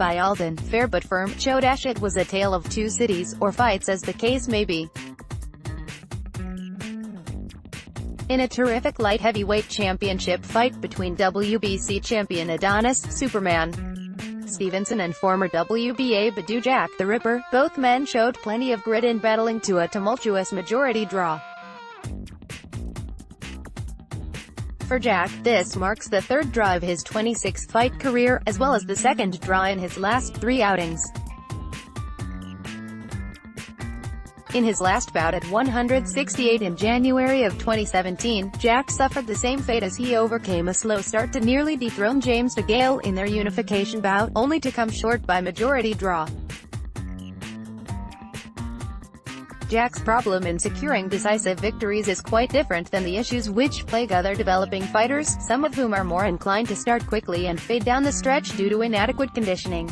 by Alden. Fair but firm, Chodash It was a tale of two cities, or fights as the case may be. In a terrific light heavyweight championship fight between WBC champion Adonis, Superman Stevenson and former WBA Badou Jack, the Ripper, both men showed plenty of grit in battling to a tumultuous majority draw. For Jack, this marks the third draw of his 26th fight career, as well as the second draw in his last 3 outings. In his last bout at 168 in January of 2017, Jack suffered the same fate as he overcame a slow start to nearly dethrone James DeGale in their unification bout, only to come short by majority draw. Jack's problem in securing decisive victories is quite different than the issues which plague other developing fighters, some of whom are more inclined to start quickly and fade down the stretch due to inadequate conditioning.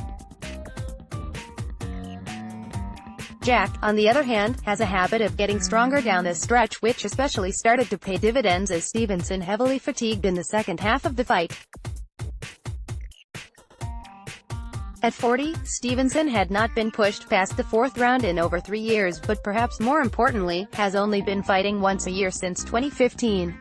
Jack, on the other hand, has a habit of getting stronger down the stretch, which especially started to pay dividends as Stevenson heavily fatigued in the second half of the fight. At 40, Stevenson had not been pushed past the 4th round in over 3 years, but perhaps more importantly, has only been fighting once a year since 2015.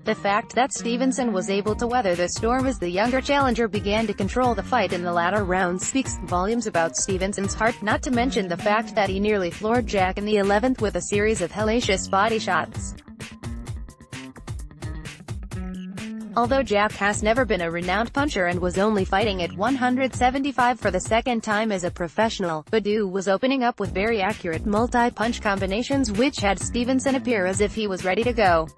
The fact that Stevenson was able to weather the storm as the younger challenger began to control the fight in the latter rounds speaks volumes about Stevenson's heart, not to mention the fact that he nearly floored Jack in the 11th with a series of hellacious body shots. Although Jack has never been a renowned puncher and was only fighting at 175 for the second time as a professional, Badou was opening up with very accurate multi-punch combinations which had Stevenson appear as if he was ready to go.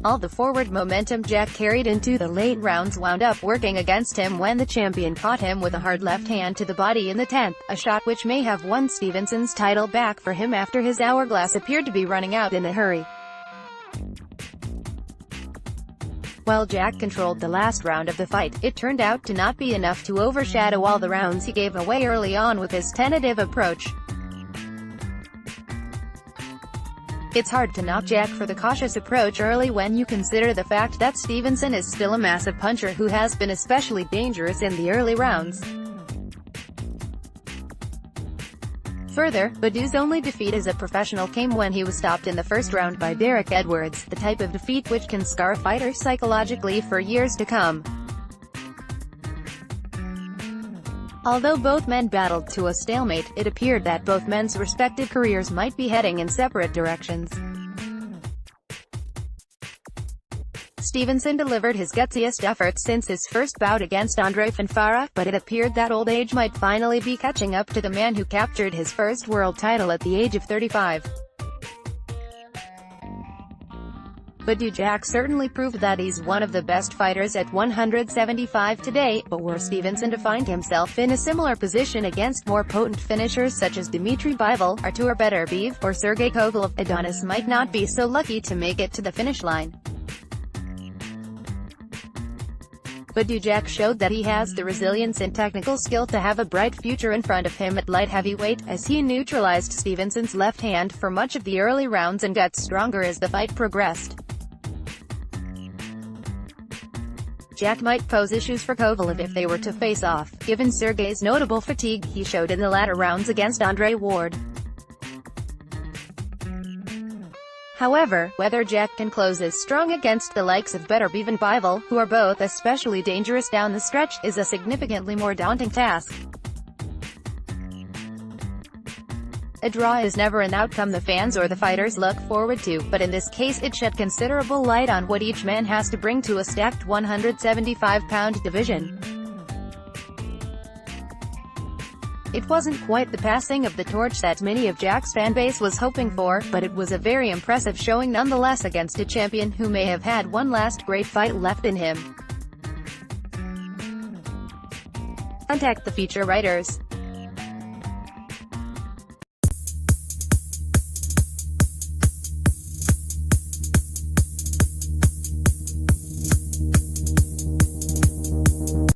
All the forward momentum Jack carried into the late rounds wound up working against him when the champion caught him with a hard left hand to the body in the 10th, a shot which may have won Stevenson's title back for him after his hourglass appeared to be running out in a hurry. While Jack controlled the last round of the fight, it turned out to not be enough to overshadow all the rounds he gave away early on with his tentative approach. It's hard to knock Jack for the cautious approach early when you consider the fact that Stevenson is still a massive puncher who has been especially dangerous in the early rounds. Further, Badou's only defeat as a professional came when he was stopped in the first round by Derek Edwards, the type of defeat which can scar fighters psychologically for years to come. Although both men battled to a stalemate, it appeared that both men's respective careers might be heading in separate directions. Stevenson delivered his gutsiest effort since his first bout against Andre Fanfara, but it appeared that old age might finally be catching up to the man who captured his first world title at the age of 35. Badou Jack certainly proved that he's one of the best fighters at 175 today, but were Stevenson to find himself in a similar position against more potent finishers such as Dmitry Bivol, Artur Beterbiev, or Sergey Kovalev, Adonis might not be so lucky to make it to the finish line. Badou Jack showed that he has the resilience and technical skill to have a bright future in front of him at light heavyweight, as he neutralized Stevenson's left hand for much of the early rounds and got stronger as the fight progressed. Jack might pose issues for Kovalev if they were to face off, given Sergey's notable fatigue he showed in the latter rounds against Andre Ward. However, whether Jack can close as strong against the likes of Beterbiev and Bivol, who are both especially dangerous down the stretch, is a significantly more daunting task. A draw is never an outcome the fans or the fighters look forward to, but in this case it shed considerable light on what each man has to bring to a stacked 175-pound division. It wasn't quite the passing of the torch that many of Jack's fanbase was hoping for, but it was a very impressive showing nonetheless against a champion who may have had one last great fight left in him. Contact the feature writers.